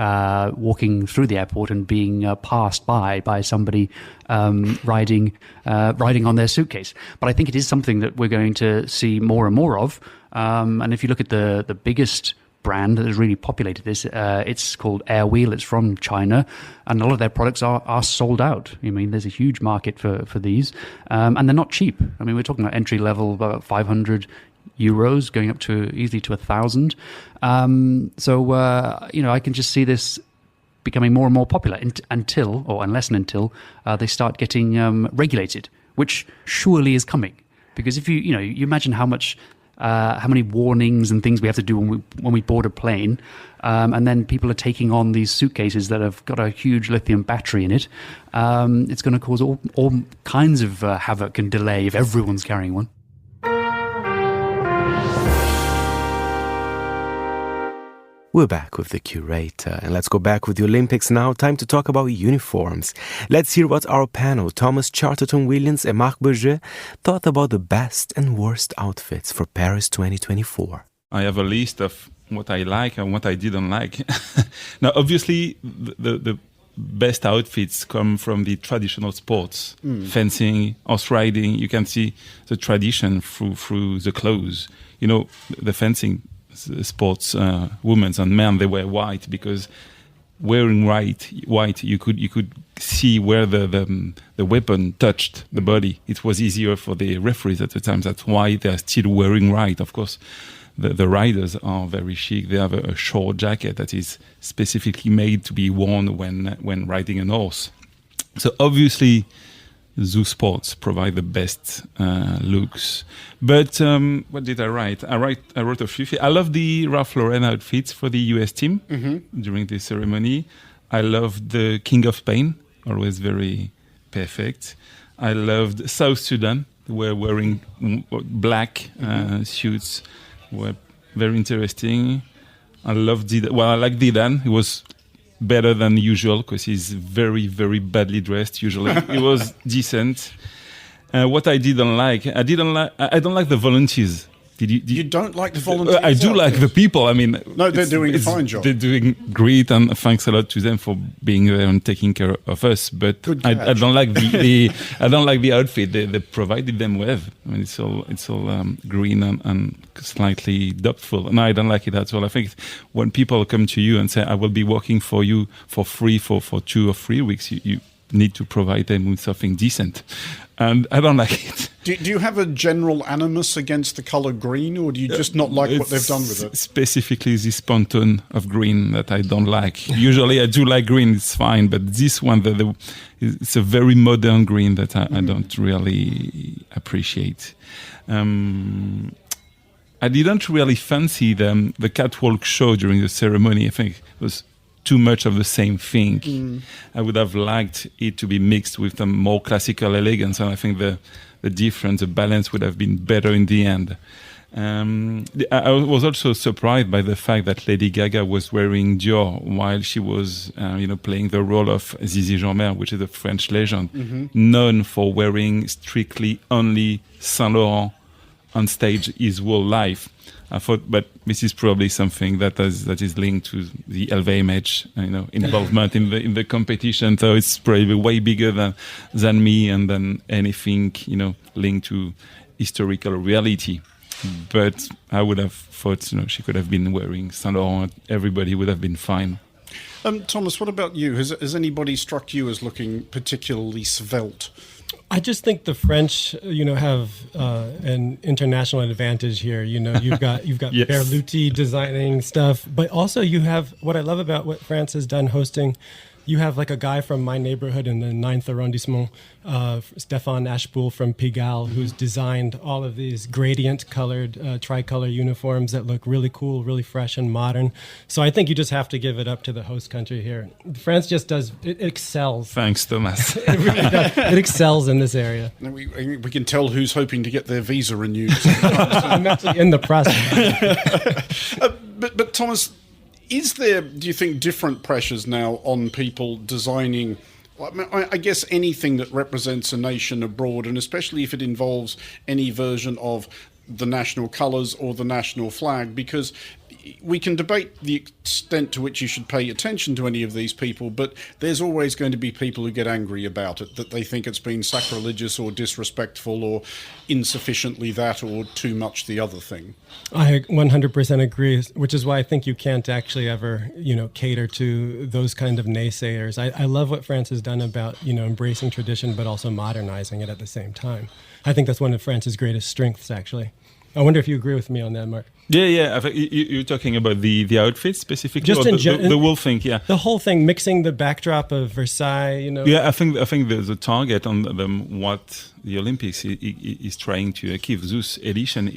walking through the airport and being passed by somebody riding on their suitcase. But I think it is something that we're going to see more and more of. And if you look at the biggest brand that has really populated this, it's called Airwheel. It's from China, and a lot of their products are sold out. I mean, there's a huge market for these, and they're not cheap. I mean, we're talking about entry level about 500 euros, going up to easily to 1,000. So I can just see this becoming more and more popular unless and until they start getting regulated, which surely is coming. Because if you imagine how much how many warnings and things we have to do when we board a plane. And then people are taking on these suitcases that have got a huge lithium battery in it. It's going to cause all kinds of havoc and delay if everyone's carrying one. We're back with the Curator, and let's go back with the Olympics now. Time to talk about uniforms. Let's hear what our panel, Thomas Charterton-Williams and Marc Berger, thought about the best and worst outfits for Paris 2024. I have a list of what I like and what I didn't like. Now, obviously, the best outfits come from the traditional sports, fencing, horse riding. You can see the tradition through the clothes. You know, the fencing sports, women and men, they wear white because wearing white, you could see where the weapon touched the body. It was easier for the referees at the time. That's why they are still wearing white. Of course, the riders are very chic. They have a short jacket that is specifically made to be worn when riding an horse. So obviously, zoo sports provide the best looks. But what did I write? I wrote a few. I love the Ralph Lauren outfits for the US team during the ceremony. I loved the King of Spain, always very perfect. I loved South Sudan. They were wearing black suits. Were very interesting. I like Zidane. He was better than usual because he's very, very badly dressed usually. He was decent. What I don't like the volunteers. You don't like the volunteers? I do like the people. I mean, no, they're doing a fine job. They're doing great, and thanks a lot to them for being there and taking care of us. But I don't like I don't like the outfit they provided them with. I mean, it's all green and slightly doubtful. No, I don't like it at all. I think when people come to you and say, "I will be working for you for free for 2 or 3 weeks," you need to provide them with something decent. And I don't like it. Do you have a general animus against the color green, or do you just not like what they've done with it? Specifically this ponton of green that I don't like. Usually I do like green, it's fine, but this one, it's a very modern green that I don't really appreciate. I didn't really fancy the catwalk show during the ceremony. I think it was too much of the same thing. I would have liked it to be mixed with some more classical elegance, and I think the difference, the balance would have been better in the end. I was also surprised by the fact that Lady Gaga was wearing Dior while she was playing the role of Zizi Jeanmaire, which is a French legend, known for wearing strictly only Saint Laurent on stage his whole life. I thought, but this is probably something that is linked to the LVMH, involvement in the competition. So it's probably way bigger than me and than anything, linked to historical reality. But I would have thought, she could have been wearing Saint Laurent. Everybody would have been fine. Thomas, what about you? Has anybody struck you as looking particularly svelte? I just think the French, have an international advantage here. You've got Yes. Berluti designing stuff, but also you have what I love about what France has done hosting. You have like a guy from my neighborhood in the 9th arrondissement, Stéphane Ashpool from Pigalle, who's designed all of these gradient-colored, tricolor uniforms that look really cool, really fresh and modern. So I think you just have to give it up to the host country here. France just it excels. Thanks, Thomas. It really does. It excels in this area. We can tell who's hoping to get their visa renewed. I'm actually in the process. But Thomas, is there, do you think, different pressures now on people designing, I guess, anything that represents a nation abroad, and especially if it involves any version of the national colours or the national flag? Because we can debate the extent to which you should pay attention to any of these people, but there's always going to be people who get angry about it, that they think it's been sacrilegious or disrespectful or insufficiently that or too much the other thing. I 100% agree, which is why I think you can't actually ever, cater to those kind of naysayers. I love what France has done about, embracing tradition, but also modernizing it at the same time. I think that's one of France's greatest strengths, actually. I wonder if you agree with me on that, Mark. Yeah. I think you're talking about the outfits specifically, just or the whole thing. Yeah, the whole thing, mixing the backdrop of Versailles. Yeah, I think the target on what the Olympics is trying to achieve. This edition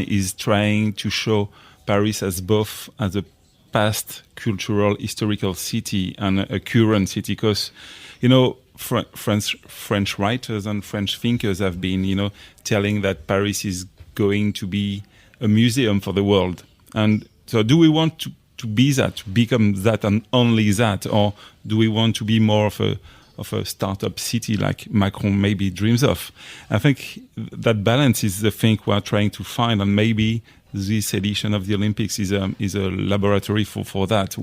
is trying to show Paris as both as a past cultural historical city and a current city, because French writers and French thinkers have been telling that Paris is going to be a museum for the world. And so do we want to be that, to become that and only that, or do we want to be more of a startup city like Macron maybe dreams of? I think that balance is the thing we are trying to find, and maybe this edition of the Olympics is a laboratory for that.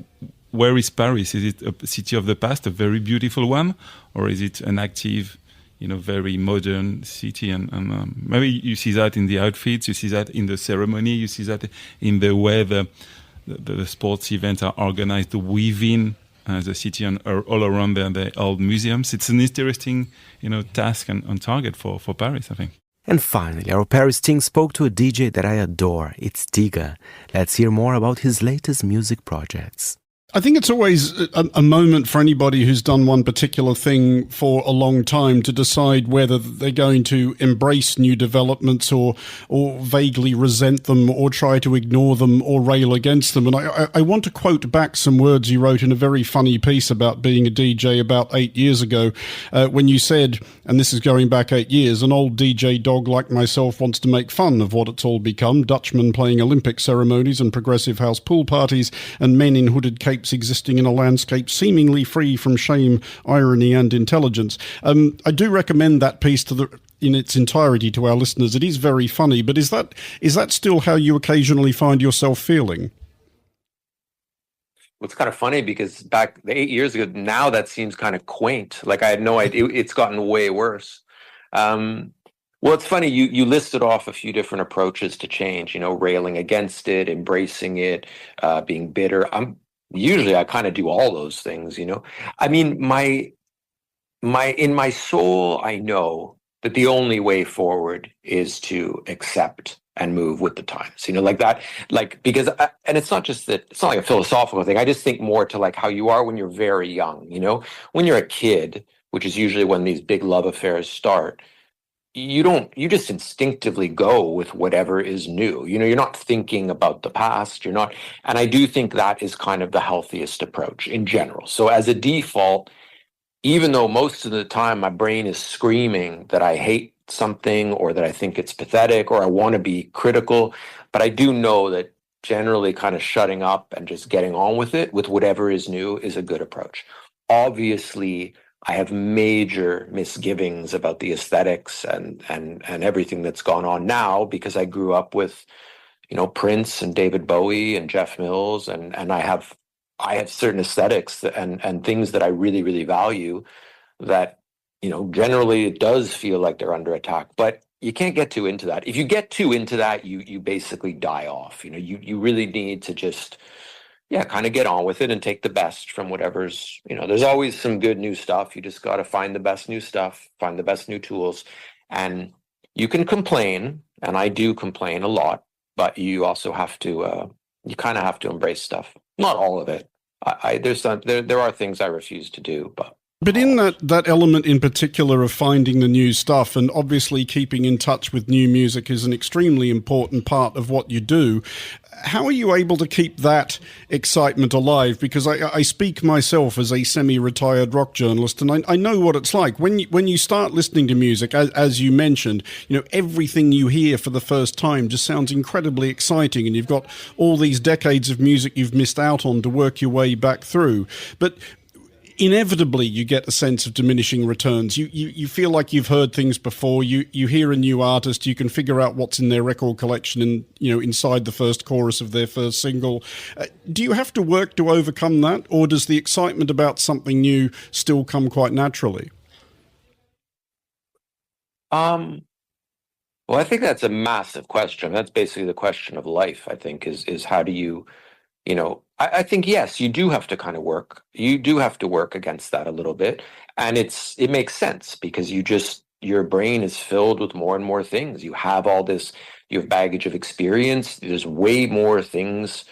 Where is Paris? Is it a city of the past, a very beautiful one, or is it an active, very modern city? And maybe you see that in the outfits, you see that in the ceremony, you see that in the way the sports events are organized within the city and all around the old museums. It's an interesting, task and target for Paris, I think. And finally, our Paris team spoke to a DJ that I adore. It's Tiga. Let's hear more about his latest music projects. I think it's always a moment for anybody who's done one particular thing for a long time to decide whether they're going to embrace new developments or vaguely resent them or try to ignore them or rail against them. And I want to quote back some words you wrote in a very funny piece about being a DJ about 8 years ago, when you said, and this is going back 8 years, an old DJ dog like myself wants to make fun of what it's all become, Dutchmen playing Olympic ceremonies and progressive house pool parties and men in hooded capes existing in a landscape seemingly free from shame, irony and intelligence. I do recommend that piece in its entirety to our listeners. It is very funny, but is that still how you occasionally find yourself feeling? Well, it's kind of funny because back 8 years ago, now that seems kind of quaint. Like I had no idea. It's gotten way worse. Well, it's funny. You listed off a few different approaches to change, railing against it, embracing it, being bitter. Usually I kind of do all those things, I mean, in my soul, I know that the only way forward is to accept and move with the times, like that, because, and it's not just that, it's not like a philosophical thing. I just think more to like how you are when you're very young, when you're a kid, which is usually when these big love affairs start. You just instinctively go with whatever is new. You're not thinking about the past. You're not. And I do think that is kind of the healthiest approach in general. So as a default, even though most of the time my brain is screaming that I hate something or that I think it's pathetic or I want to be critical, but I do know that generally kind of shutting up and just getting on with it, with whatever is new, is a good approach. Obviously, I have major misgivings about the aesthetics and everything that's gone on now because I grew up with, Prince and David Bowie and Jeff Mills, and I have certain aesthetics and things that I really, really value that, generally it does feel like they're under attack, but you can't get too into that. If you get too into that, you basically die off. You really need to just kind of get on with it and take the best from whatever's, there's always some good new stuff. You just got to find the best new stuff, find the best new tools. And you can complain, and I do complain a lot, but you also have to, you kind of have to embrace stuff. Not all of it. There are things I refuse to do, But in that element in particular of finding the new stuff, and obviously keeping in touch with new music is an extremely important part of what you do. How are you able to keep that excitement alive? Because I speak myself as a semi-retired rock journalist, and I know what it's like. When you start listening to music, as you mentioned, everything you hear for the first time just sounds incredibly exciting, and you've got all these decades of music you've missed out on to work your way back through. But inevitably you get a sense of diminishing returns. You feel like you've heard things before. You hear a new artist, you can figure out what's in their record collection and inside the first chorus of their first single. Do you have to work to overcome that, or does the excitement about something new still come quite naturally? Well, I think that's a massive question. That's basically the question of life, I think, is how do you, I think, yes, you do have to kind of work. You do have to work against that a little bit. And it makes sense because your brain is filled with more and more things. You have all this you have baggage of experience. There's way more things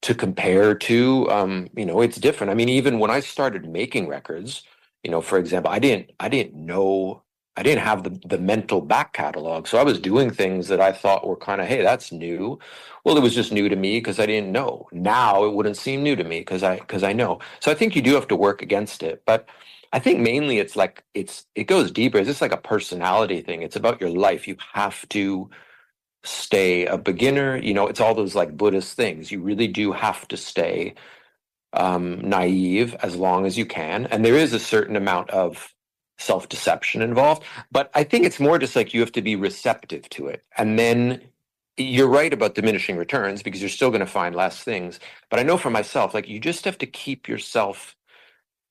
to compare to. You know, it's different. I mean, even when I started making records, you know, for example, I didn't have the mental back catalog. So I was doing things that I thought were kind of, hey, that's new. Well, it was just new to me because I didn't know. Now it wouldn't seem new to me because I know. So I think you do have to work against it. But I think mainly it's like it goes deeper. It's just like a personality thing. It's about your life. You have to stay a beginner. You know, it's all those like Buddhist things. You really do have to stay naive as long as you can. And there is a certain amount of self-deception involved. But I think it's more just like you have to be receptive to it. And then you're right about diminishing returns because you're still going to find less things. But I know for myself, like you just have to keep yourself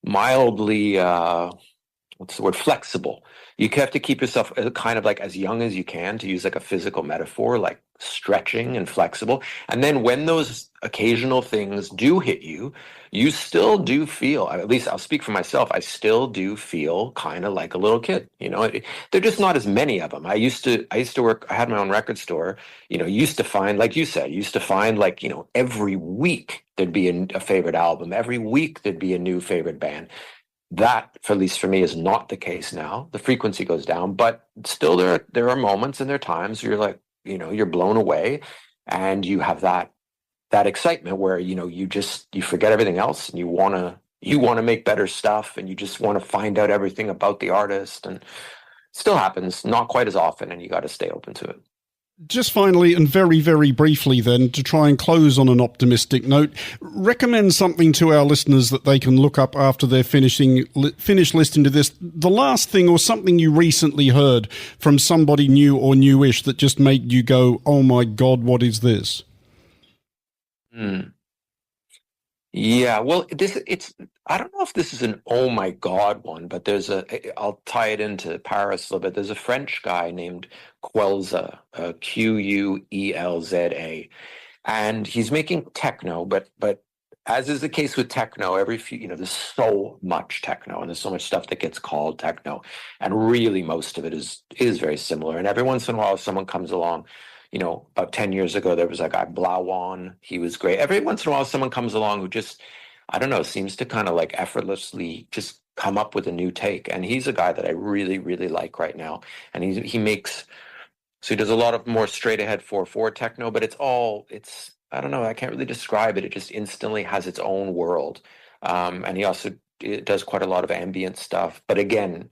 mildly, what's the word, flexible. You have to keep yourself kind of like as young as you can, to use like a physical metaphor, like stretching and flexible. And then when those occasional things do hit you, you still do feel, at least I'll speak for myself, I still do feel kind of like a little kid. You know, they're just not as many of them. I used to work, I had my own record store, you know, used to find, like you said, like, you know, every week there'd be a favorite album. Every week there'd be a new favorite band. That, at least for me, is not the case now. The frequency goes down, but still there are moments and there are times where you're like, you know, you're blown away and you have that excitement where, you know, you forget everything else and you want to make better stuff and you just want to find out everything about the artist. And it still happens, not quite as often, and you got to stay open to it. Just finally, and very, very briefly then, to try and close on an optimistic note, recommend something to our listeners that they can look up after they're finished listening to this. The last thing or something you recently heard from somebody new or newish that just made you go, oh my God, what is this? Yeah, well, I don't know if this is an oh my God one, but I'll tie it into Paris a little bit. There's a French guy named Quelza, Quelza, and he's making techno, but as is the case with techno, there's so much techno and there's so much stuff that gets called techno, and really most of it is very similar. And every once in a while, someone comes along. You know, about 10 years ago, there was a guy, Blauwan. He was great. Every once in a while, someone comes along who just, I don't know, seems to kind of like effortlessly just come up with a new take. And he's a guy that I really, really like right now. And he does a lot of more straight ahead 4/4 techno, but I don't know, I can't really describe it. It just instantly has its own world. And he also does quite a lot of ambient stuff. But again,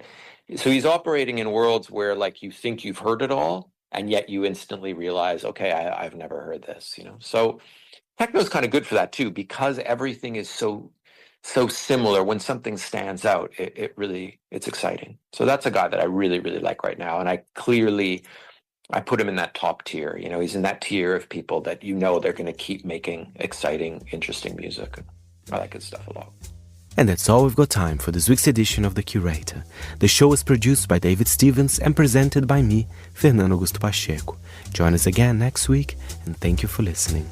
so he's operating in worlds where like you think you've heard it all, and yet you instantly realize, okay, I've never heard this, you know. So techno is kind of good for that too, because everything is so similar. When something stands out, it's exciting. So that's a guy that I really, really like right now. And I put him in that top tier. You know, he's in that tier of people that, you know, they're going to keep making exciting, interesting music. I like his stuff a lot. And that's all we've got time for this week's edition of The Curator. The show is produced by David Stevens and presented by me, Fernando Augusto Pacheco. Join us again next week, and thank you for listening.